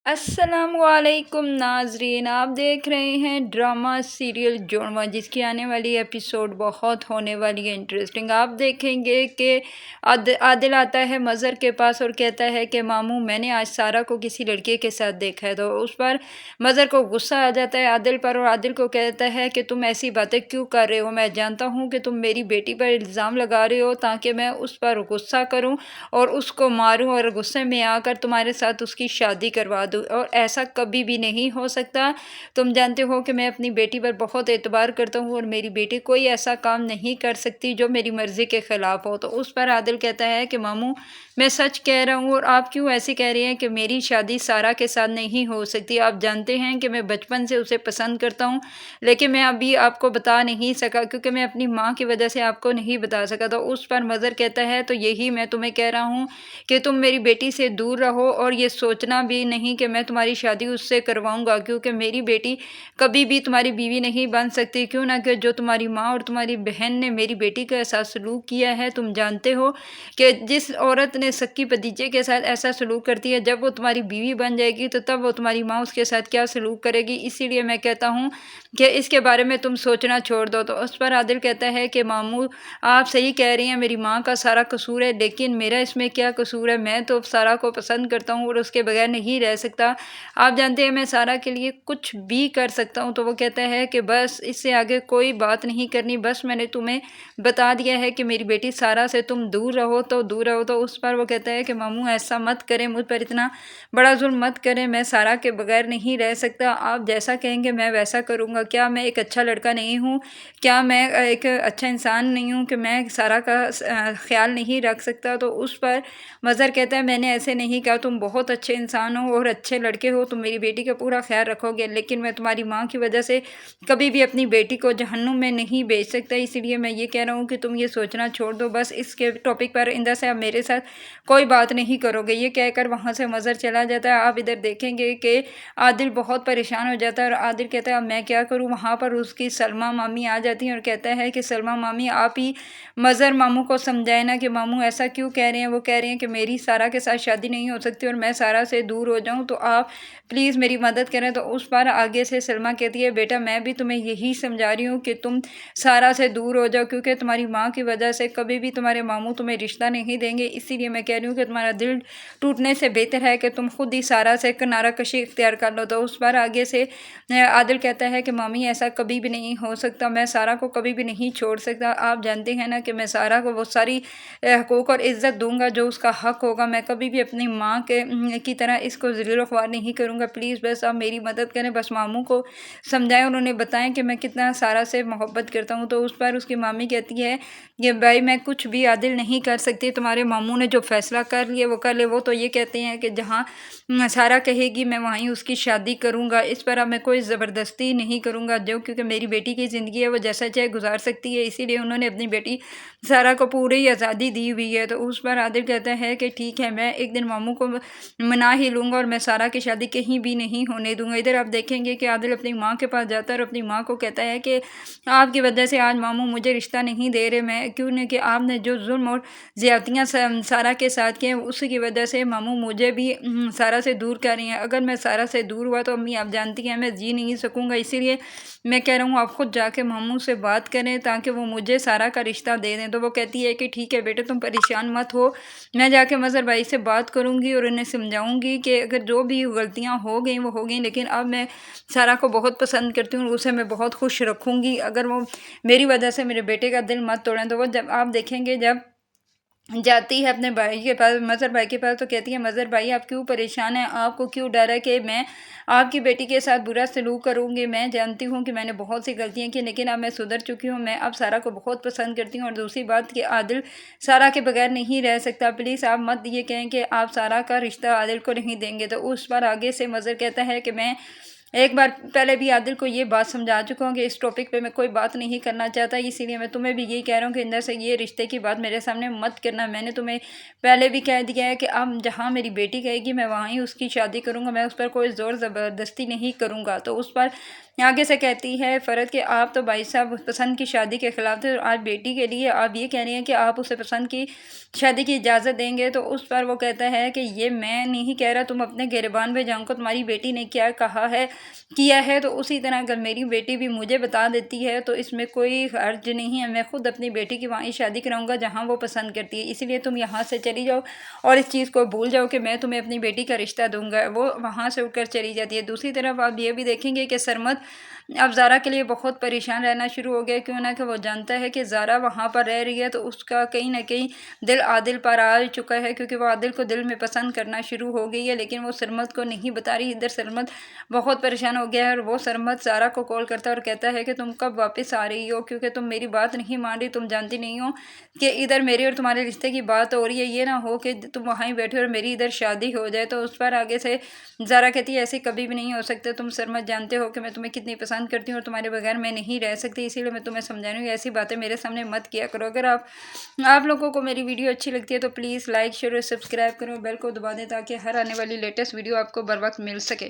السلام علیکم ناظرین، آپ دیکھ رہے ہیں ڈرامہ سیریل جوڑواں، جس کی آنے والی ایپیسوڈ بہت ہونے والی ہے انٹرسٹنگ۔ آپ دیکھیں گے کہ عادل آتا ہے مظہر کے پاس اور کہتا ہے کہ ماموں میں نے آج سارا کو کسی لڑکے کے ساتھ دیکھا ہے، تو اس پر مظہر کو غصہ آ جاتا ہے عادل پر، اور عادل کو کہتا ہے کہ تم ایسی باتیں کیوں کر رہے ہو، میں جانتا ہوں کہ تم میری بیٹی پر الزام لگا رہے ہو تاکہ میں اس پر غصہ کروں اور اس کو ماروں اور غصے میں آ کر تمہارے ساتھ اس کی شادی کروا دوں، اور ایسا کبھی بھی نہیں ہو سکتا۔ تم جانتے ہو کہ میں اپنی بیٹی پر بہت اعتبار کرتا ہوں اور میری بیٹی کوئی ایسا کام نہیں کر سکتی جو میری مرضی کے خلاف ہو۔ تو اس پر عادل کہتا ہے کہ ماموں میں سچ کہہ رہا ہوں، اور آپ کیوں ایسے کہہ رہے ہیں کہ میری شادی سارا کے ساتھ نہیں ہو سکتی؟ آپ جانتے ہیں کہ میں بچپن سے اسے پسند کرتا ہوں، لیکن میں ابھی آپ کو بتا نہیں سکا کیونکہ میں اپنی ماں کی وجہ سے آپ کو نہیں بتا سکا۔ تو اس پر مظہر کہتا ہے تو یہی میں تمہیں کہہ رہا ہوں کہ تم میری بیٹی سے دور رہو، اور یہ سوچنا بھی نہیں کہ میں تمہاری شادی اس سے کرواؤں گا، کیونکہ میری بیٹی کبھی بھی تمہاری بیوی نہیں بن سکتی، کیوں نہ کہ جو تمہاری ماں اور تمہاری بہن نے میری بیٹی کے ساتھ سلوک کیا ہے۔ تم جانتے ہو کہ جس عورت نے سکی بھتیجے کے ساتھ ایسا سلوک کرتی ہے، جب وہ تمہاری بیوی بن جائے گی تو تب وہ تمہاری ماں اس کے ساتھ کیا سلوک کرے گی، اسی لیے میں کہتا ہوں کہ اس کے بارے میں تم سوچنا چھوڑ دو۔ تو اس پر عادل کہتا ہے کہ ماموں آپ صحیح کہہ رہی ہیں، میری ماں کا سارا قصور ہے، لیکن میرا اس میں کیا قصور ہے؟ میں تو سارا کو پسند کرتا ہوں اور اس کے بغیر نہیں رہ سکتا۔ آپ جانتے ہیں میں سارا کے لیے کچھ بھی کر سکتا ہوں۔ تو وہ کہتا ہے کہ بس اس سے آگے کوئی بات نہیں کرنی، بس میں نے تمہیں بتا دیا ہے کہ میری بیٹی سارا سے تم دور رہو تو دور رہو۔ تو اس پر وہ کہتا ہے کہ ماموں ایسا مت کریں، مجھ پر اتنا بڑا ظلم مت کریں، میں سارا کے بغیر نہیں رہ سکتا، آپ جیسا کہیں گے میں ویسا کروں گا۔ کیا میں ایک اچھا لڑکا نہیں ہوں؟ کیا میں ایک اچھا انسان نہیں ہوں کہ میں سارا کا خیال نہیں رکھ سکتا؟ تو اس پر مظہر کہتا ہے میں نے ایسے نہیں کہا، تم بہت اچھے انسان ہو اور اچھے لڑکے ہو، تم میری بیٹی کا پورا خیال رکھو گے، لیکن میں تمہاری ماں کی وجہ سے کبھی بھی اپنی بیٹی کو جہنم میں نہیں بھیج سکتا، اسی لیے میں یہ کہہ رہا ہوں کہ تم یہ سوچنا چھوڑ دو، بس اس کے ٹاپک پر آئندہ سے آپ میرے ساتھ کوئی بات نہیں کرو گے۔ یہ کہہ کر وہاں سے مظہر چلا جاتا ہے۔ آپ ادھر دیکھیں گے کہ عادل بہت پریشان ہو جاتا ہے، اور عادل کہتا ہے اب میں کیا کروں؟ وہاں پر اس کی سلمیٰ مامی آ جاتی ہیں اور کہتا ہے کہ سلمیٰ مامی آپ ہی مظہر ماموں کو سمجھائے نا کہ ماموں ایسا کیوں کہہ رہے ہیں؟ وہ کہہ رہے ہیں کہ میری سارا کے ساتھ شادی نہیں ہو سکتی اور میں سارا سے دور ہو جاؤں، تو آپ پلیز میری مدد کریں۔ تو اس پر آگے سے سلمیٰ کہتی ہے بیٹا میں بھی تمہیں یہی سمجھا رہی ہوں کہ تم سارا سے دور ہو جاؤ، کیونکہ تمہاری ماں کی وجہ سے کبھی بھی تمہارے ماموں تمہیں رشتہ نہیں دیں گے، اسی لیے میں کہہ رہی ہوں کہ تمہارا دل ٹوٹنے سے بہتر ہے کہ تم خود ہی سارا سے کنارہ کشی اختیار کر لو۔ تو اس پر آگے سے عادل کہتا ہے کہ مامی ایسا کبھی بھی نہیں ہو سکتا، میں سارا کو کبھی بھی نہیں چھوڑ سکتا، آپ جانتے ہیں نا کہ میں سارا کو وہ ساری حقوق اور عزت دوں گا جو اس کا حق ہوگا، میں کبھی بھی اپنی ماں کی طرح اس کو ذلیل و خوار نہیں کروں گا، پلیز بس آپ میری مدد کریں، بس ماموں کو سمجھائیں، انہوں نے بتائیں کہ میں کتنا سارا سے محبت کرتا ہوں۔ تو اس پر اس کی مامی کہتی ہے کہ بھائی میں کچھ بھی عادل نہیں کر سکتی، تمہارے ماموں نے جو فیصلہ کر لیا وہ کر لے، وہ تو یہ کہتے ہیں کہ جہاں سارا کہے گی میں وہیں اس کی شادی کروں گا، اس پر اب میں کوئی زبردستی نہیں کروں گا، جو کیونکہ میری بیٹی کی زندگی ہے وہ جیسا چاہے گزار سکتی ہے، اسی لیے انہوں نے اپنی بیٹی سارا کو پوری آزادی دی ہوئی ہے۔ تو اس پر عادل کہتا ہے کہ ٹھیک ہے میں ایک دن ماموں کو منا ہی لوں گا اور میں سارا کی شادی کہیں بھی نہیں ہونے دوں گا۔ ادھر آپ دیکھیں گے کہ عادل اپنی ماں کے پاس جاتا ہے اور اپنی ماں کو کہتا ہے کہ آپ کی وجہ سے آج ماموں مجھے رشتہ نہیں دے رہے، میں کیوں نہیں کہ آپ نے جو ظلم اور زیادتیاں سارا کے ساتھ کیے اس کی وجہ سے ماموں مجھے بھی سارا سے دور کر رہی ہیں، اگر میں سارا سے دور ہوا تو امی آپ جانتی ہیں میں جی نہیں سکوں گا، اسی لیے میں کہہ رہا ہوں آپ خود جا کے ماموں سے بات کریں تاکہ وہ مجھے سارا کا رشتہ دے دیں۔ تو وہ کہتی ہے کہ ٹھیک ہے بیٹے تم پریشان مت ہو، میں جا کے مظہر بھائی سے بات کروں گی اور انہیں سمجھاؤں گی کہ اگر جو بھی غلطیاں ہو گئیں وہ ہو گئیں، لیکن اب میں سارا کو بہت پسند کرتی ہوں اور اسے میں بہت خوش رکھوں گی، اگر وہ میری وجہ سے میرے بیٹے کا دل مت توڑیں۔ تو وہ جب آپ دیکھیں گے جب جاتی ہے اپنے بھائی کے پاس مظہر بھائی کے پاس تو کہتی ہے مظہر بھائی آپ کیوں پریشان ہیں، آپ کو کیوں ڈر ہے کہ میں آپ کی بیٹی کے ساتھ برا سلوک کروں گی؟ میں جانتی ہوں کہ میں نے بہت سی غلطیاں کی لیکن اب میں سدھر چکی ہوں، میں اب سارا کو بہت پسند کرتی ہوں، اور دوسری بات کہ عادل سارا کے بغیر نہیں رہ سکتا، پلیز آپ مت یہ کہیں کہ آپ سارا کا رشتہ عادل کو نہیں دیں گے۔ تو اس پر آگے سے مظہر کہتا ہے کہ میں ایک بار پہلے بھی عادل کو یہ بات سمجھا چکا ہوں کہ اس ٹاپک پہ میں کوئی بات نہیں کرنا چاہتا، اسی لیے میں تمہیں بھی یہی کہہ رہا ہوں کہ اندر سے یہ رشتے کی بات میرے سامنے مت کرنا۔ میں نے تمہیں پہلے بھی کہہ دیا ہے کہ اب جہاں میری بیٹی کہے گی میں وہاں ہی اس کی شادی کروں گا، میں اس پر کوئی زور زبردستی نہیں کروں گا۔ تو اس پر آگے سے کہتی ہے فرحت کہ آپ تو بھائی صاحب پسند کی شادی کے خلاف تھے، اور آج بیٹی کے لیے آپ یہ کہہ رہی ہیں کہ آپ اسے پسند کی شادی کی اجازت دیں گے۔ تو اس پر وہ کہتا ہے کہ یہ میں نہیں کہہ رہا، تم اپنے گریبان پہ جاؤں کو تمہاری بیٹی نے کیا کہا ہے کیا ہے، تو اسی طرح اگر میری بیٹی بھی مجھے بتا دیتی ہے تو اس میں کوئی حرج نہیں ہے، میں خود اپنی بیٹی کی وہیں شادی کراؤں گا جہاں وہ پسند کرتی ہے، اسی لیے تم یہاں سے چلی جاؤ اور اس چیز کو بھول جاؤ کہ میں تمہیں اپنی بیٹی کا رشتہ دوں گا۔ وہ وہاں سے اٹھ کر چلی جاتی ہے۔ دوسری طرف آپ یہ بھی دیکھیں گے کہ سرمد اب زارا کے لیے بہت پریشان رہنا شروع ہو گیا، کیوں نہ کہ وہ جانتا ہے کہ زارا وہاں پر رہ رہی ہے تو اس کا کہیں نہ کہیں دل عادل پر آ چکا ہے، کیونکہ وہ عادل کو دل میں پسند کرنا شروع ہو گئی ہے، لیکن وہ سرمد کو نہیں بتا رہی۔ ادھر سرمد بہت پریشان ہو گیا ہے اور وہ سرمد زارا کو کال کرتا ہے اور کہتا ہے کہ تم کب واپس آ رہی ہو، کیونکہ تم میری بات نہیں مان رہی، تم جانتی نہیں ہو کہ ادھر میرے اور تمہارے رشتے کی بات ہو رہی ہے، یہ نہ ہو کہ تم وہیں بیٹھے اور میری ادھر شادی ہو جائے۔ تو اس پر آگے سے زارا کہتی ہے ایسے کبھی بھی نہیں ہو سکتے، تم سرمد جانتے ہو کہ میں تمہیں کتنی پسند کرتی ہوں اور تمہارے بغیر میں نہیں رہ سکتی، اسی لیے میں تمہیں سمجھا رہی ہوں ایسی باتیں میرے سامنے مت کیا کرو۔ اگر آپ لوگوں کو میری ویڈیو اچھی لگتی ہے تو پلیز لائک شیئر اور سبسکرائب کرو، بیل کو دبا دیں تاکہ ہر آنے والی لیٹسٹ ویڈیو آپ کو بر وقت مل سکے۔